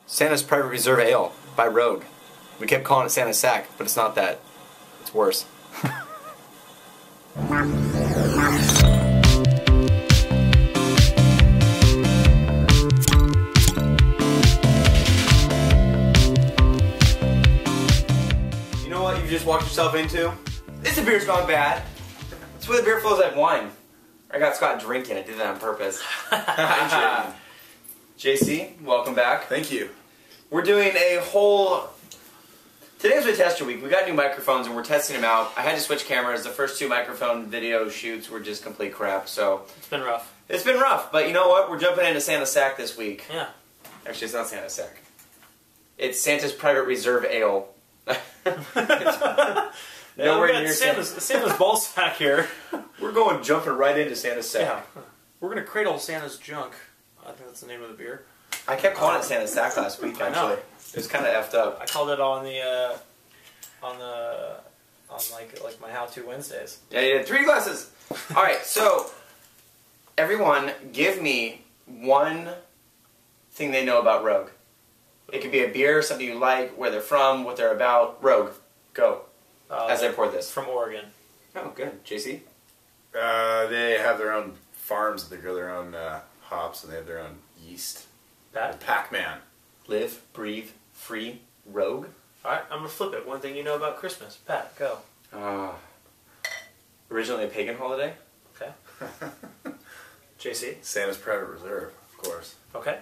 Santa's Private Reserve Ale by Rogue. We kept calling it Santa's Sack, but it's not that. It's worse. You know what you just walked yourself into? This is Beer's Gone Bad. It's where the beer flows like wine. I got Scott drinking. I did that on purpose. JC, welcome back. Thank you. We're doing a whole... Today's a tester week. We got new microphones and we're testing them out. I had to switch cameras. The first two microphone video shoots were just complete crap, so... It's been rough. It's been rough, but you know what? We're jumping into Santa's Sack this week. Yeah. Actually, it's not Santa's Sack. It's Santa's Private Reserve Ale. Nowhere near Santa's ball sack here. We're going jumping right into Santa's Sack. Yeah. We're going to cradle Santa's junk. I think that's the name of the beer. I kept calling it Santa's Sack last week, actually. It was kind of effed up. I called it on like my How-To Wednesdays. Yeah, you did. 3 glasses. All right, so everyone, give me one thing they know about Rogue. It could be a beer, something you like, where they're from, what they're about. Rogue, go. As I pour this. From Oregon. Oh, good. JC? They have their own farms. They grow their own hops, and they have their own yeast. Pat? Pac-Man. Live, breathe, free, Rogue. Alright, I'm going to flip it. One thing you know about Christmas. Pat, go. Originally a pagan holiday. Okay. JC? Santa's Private Reserve, of course. Okay.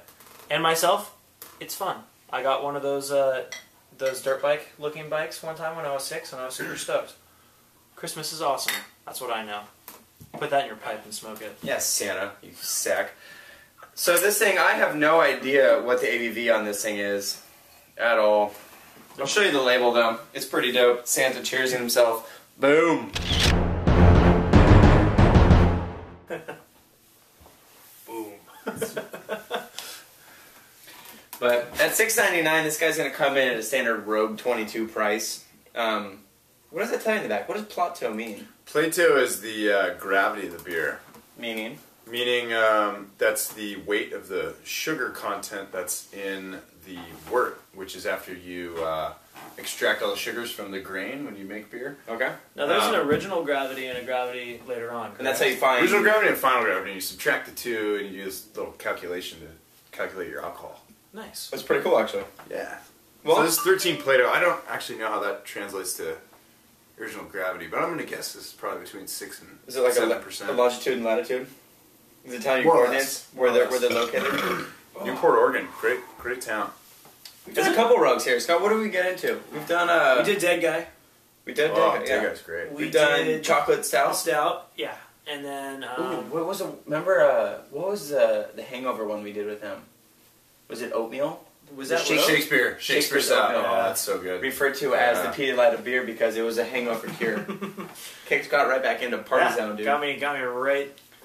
And myself, it's fun. I got one of those dirt bike looking bikes one time when I was 6 and I was super stoked. Christmas is awesome. That's what I know. Put that in your pipe and smoke it. Yes, Santa, you sack. So this thing, I have no idea what the ABV on this thing is at all. I'll show you the label though. It's pretty dope. Santa cheersing himself. Boom. Boom. But at $6.99, this guy's going to come in at a standard Rogue 22 price. What does that tell you in the back? What does Plato mean? Plato is the gravity of the beer. Meaning? Meaning that's the weight of the sugar content that's in the wort, which is after you extract all the sugars from the grain when you make beer. Okay. Now there's an original gravity and a gravity later on. And that's how you find... Original gravity and final gravity, and you subtract the two and you do this little calculation to calculate your alcohol. Nice. That's pretty cool, actually. Yeah. Well, so this is 13 Plato. I don't actually know how that translates to original gravity, but I'm going to guess this is probably between 6 and 7%. Is it like a longitude and latitude? Is it telling you More or coordinates where they're located? Newport, Oregon. Great town. There's a couple Rogues here. Scott, what do we get into? We've done we did Dead Guy. We did Oh, Dead Guy, yeah. Dead Guy's great. We've done Chocolate Stout. Stout, yeah. And then Ooh, what was remember what was the Hangover one we did with them? Was it oatmeal? Was that Shakespeare Stout. Oatmeal. Oh, that's so good. Referred to as the Pedialyte of beer because it was a hangover cure. Kicked Scott right back into party zone, dude. Got me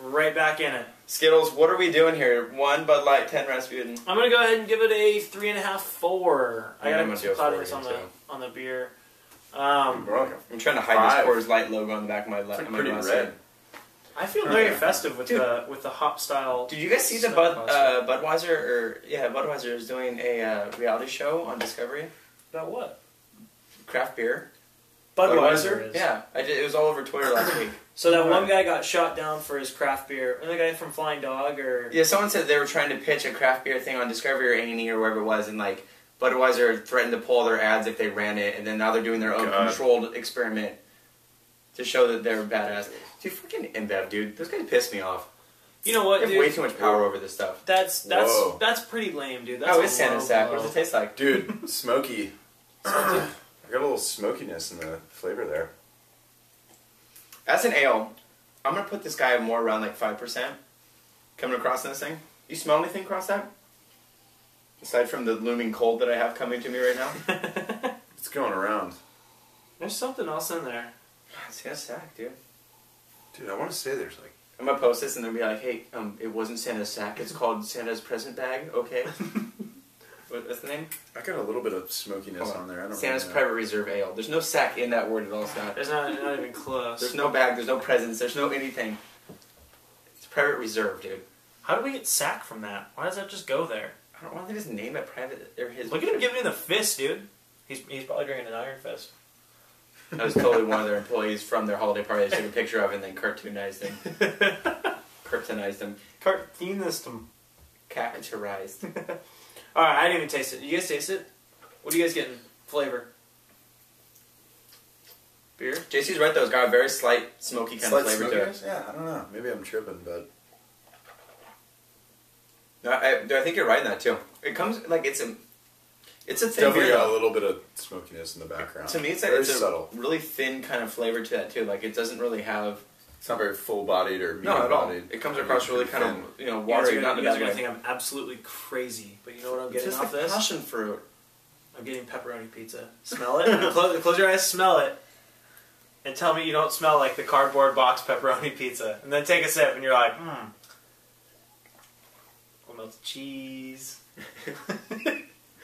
right back in it. Skittles, what are we doing here? 1 Bud Light, 10 Rasputin. I'm gonna go ahead and give it a 3.5, 4. I I'm got gonna some go cloudiness 4 on the beer. I'm trying to hide this Coors Light logo on the back of my It's like my pretty glass red. here. I feel very festive with the hop style. Did you guys see the Budweiser is doing a reality show on Discovery About what? craft beer? Budweiser is. Yeah, it was all over Twitter last week. So that one guy got shot down for his craft beer. The guy from Flying Dog, or Yeah, someone said they were trying to pitch a craft beer thing on Discovery or A&E or wherever it was, and like Budweiser threatened to pull their ads if they ran it, and then now they're doing their own controlled experiment to show that they're badass. Dude, freaking InBev, dude. Those guys piss me off. You know what, They have dude? way too much power over this stuff. That's pretty lame, dude. That's Oh, it's Santa's Sack. What does it taste like? Dude, smoky. I got a little smokiness in the flavor there. As an ale, I'm going to put this guy more around like 5% coming across in this thing. You smell anything across that? Aside from the looming cold that I have coming to me right now? It's going around. There's something else in there. It's Santa's Sack, dude. Dude, I want to say there's like... I'm going to post this and they'll be like, hey, it wasn't Santa's Sack, it's called Santa's Present Bag, okay? What's the name? I got a little bit of smokiness on there. I don't Santa's really know. Private Reserve Ale. There's no sack in that word at all, Scott. There's not even close. There's no bag, there's no presents, there's no anything. It's Private Reserve, dude. How do we get sack from that? Why does that just go there? don't want to just name it private or his. Look at him giving me the fist, dude. He's probably drinking an Iron Fist. That was totally one of their employees from their holiday party. They took a picture of and then cartoonized him. Kryptonized him. Cartoonist him. Caricaturized. Alright, I didn't even taste it. You guys taste it? What are you guys getting? Flavor? Beer? JC's right though. It's got a very slight smoky kind of flavor to it. Yeah, I don't know. Maybe I'm tripping, but No, I think you're right in that too. It comes like it's a thin definitely beer. got a Though. little bit of smokiness in the background. To me, it's like very it's subtle. a really thin kind of flavor to that too. Like it doesn't really have. It's not very full-bodied or No, at all. medium-bodied. It comes across really kind of You guys watery, are not in a gonna bad way. think I'm absolutely crazy, but you know what I'm It's getting just off like this? passion fruit. I'm getting pepperoni pizza. Smell it? Close your eyes, smell it. And tell me you don't smell like the cardboard box pepperoni pizza. And then take a sip and you're like, What melted cheese?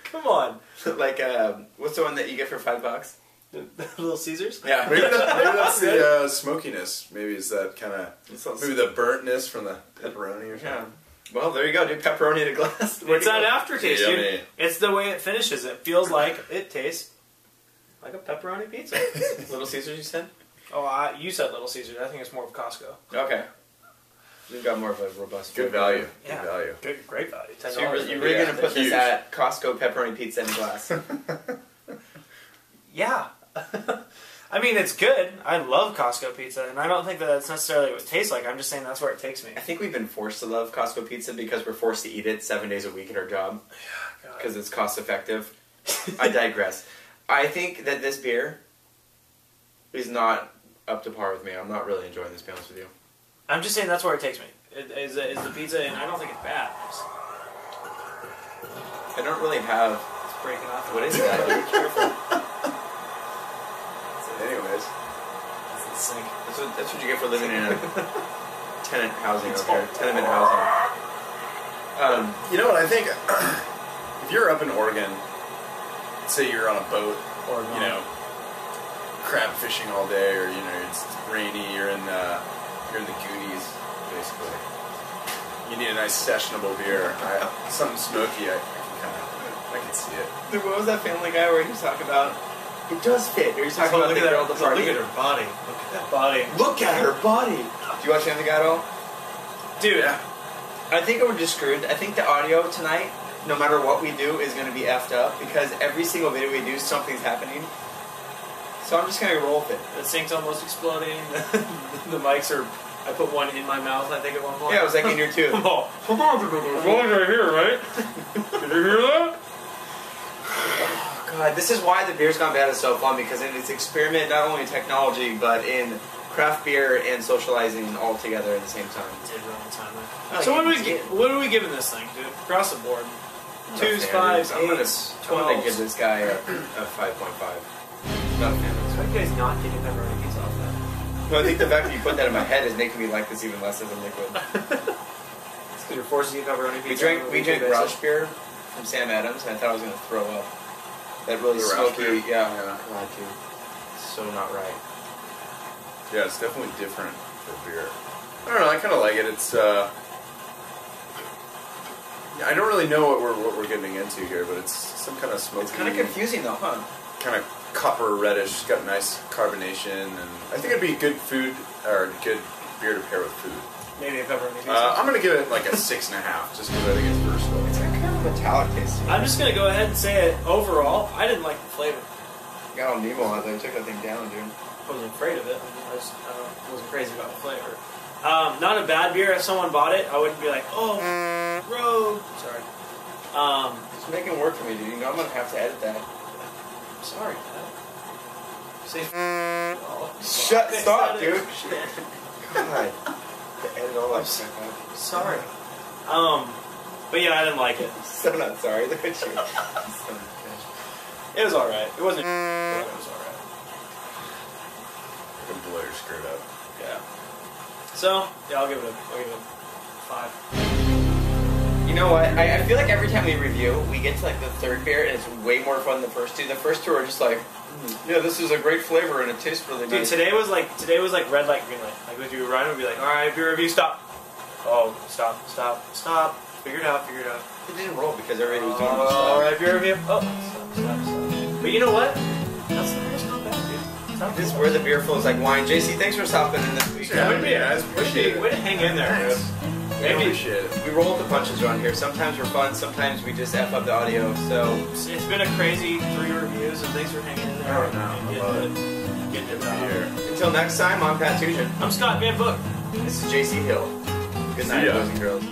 Come on. Like what's the one that you get for $5? The Little Caesars? Yeah. Maybe that's the smokiness. Maybe it's that kind of maybe the burntness from the pepperoni or something. Yeah. Well, there you go, dude. Pepperoni in a glass. It's that aftertaste, Yummy. dude. It's the way it finishes. It feels like it tastes like a pepperoni pizza. Little Caesars, you said? Oh, you said Little Caesars. I think it's more of Costco. Okay. We've got more of a robust Good flavor. value. Yeah. Good value. Great value. $10. So you're really going to put this at Costco pepperoni pizza in a glass? Yeah. I mean, it's good. I love Costco pizza, and I don't think that that's necessarily what it tastes like. I'm just saying that's where it takes me. I think we've been forced to love Costco pizza because we're forced to eat it 7 days a week at our job. God. Because it's cost effective. I digress. I think that this beer is not up to par with me. I'm not really enjoying this, to be honest with you. I'm just saying that's where it takes me. Is the pizza, and I don't think it's bad. I don't really have... It's breaking off. What is that? Be careful. Anyways, It's the sink. That's what you get for living in a tenant housing over here. Tenement housing. you know what I think? If you're up in Oregon, say you're on a boat, Or you know, crab fishing all day, or it's rainy, you're in the Goonies, basically. You need a nice sessionable beer. Something smoky. I can see it. Dude, what was that Family Guy where he was talking about? It does fit. Or he's talking about the girl at the party. Look at her body. Look at that body. Look at her body. Do you watch Family Guy at all? Dude. Yeah. I think we're just screwed. I think the audio tonight, no matter what we do, is going to be effed up because every single video we do, something's happening. So I'm just going to roll with it. The sink's almost exploding. The mics are... I put one in my mouth, I think, at one point. Yeah, it was like in your tooth. Oh, one's right here, right? Did you hear that? Oh, God, this is why the Beer's Gone Bad is so fun because it's experiment not only in technology but in craft beer and socializing all together at the same time. Did run the time Oh, so yeah, what are we giving this thing, dude? Across the board. Not 2s, a fan, 5s, dude. 8s, I'm gonna 12s. give this guy a 5.5. Not a fan of this Why one. are you guys not getting pepperoni pizza off that? No, I think the fact that you put that in my head is making me like this even less as a liquid. It's because you're forced to eat pepperoni pizza. We drank Rush beer from Sam Adams, and I thought I was gonna throw up. That really The Rush smoky, beer? yeah. Yeah. God, dude, so not right. Yeah, it's definitely different for beer. I don't know. I kind of like it. It's. I don't really know what we're getting into here, but it's some kind of smoky. It's kind of confusing though, huh? Kind of copper reddish. It's got nice carbonation, and I think it'd be good food or good beer to pair with food. Maybe a pepperoni pizza. I'm gonna give it like a 6.5, just because I think it's versatile. It's got kind of a metallic taste. I'm just going to go ahead and say it. Overall, I didn't like the flavor. Got all Nemo out there. Took that thing down, dude. I wasn't afraid of it. I wasn't crazy about the flavor. Not a bad beer. If someone bought it, I wouldn't be like, oh, rogue. Sorry. It's making work for me, dude. You know I'm gonna have to edit that. Sorry, Dad. Say, Shut! okay, Stop, stop dude. it. God. To edit all that crap out. Sorry. But yeah, I didn't like it. So not sorry. Look at you. It was alright. It wasn't but it was alright. The blur screwed up. Yeah. So, yeah, I'll give it a 5. You know what? I feel like every time we review, we get to like the third beer, and it's way more fun than the first two. The first two are just like, yeah, this is a great flavor, and it tastes really Dude, nice. today was like red light, green light. Like if you were Ryan would be like, alright, beer review, stop. Oh, stop. Figure it out. It didn't roll because everybody was doing this All stuff. right, beer review. Oh, stop. But you know what? That's not bad, dude. It's not This bad. where the beer flows like wine. JC, thanks for stopping in this week. Yeah, I appreciate it. Way to hang in there, dude. I appreciate it. We roll with the punches around here. Sometimes we're fun, sometimes we just F up the audio, so... It's been a crazy 3 reviews, and thanks for hanging in there. Oh, no, and getting it done. Here. Until next time, I'm Pat Tuchin. I'm Scott Van Book. This is JC Hill. Good night, See ya. boys and girls.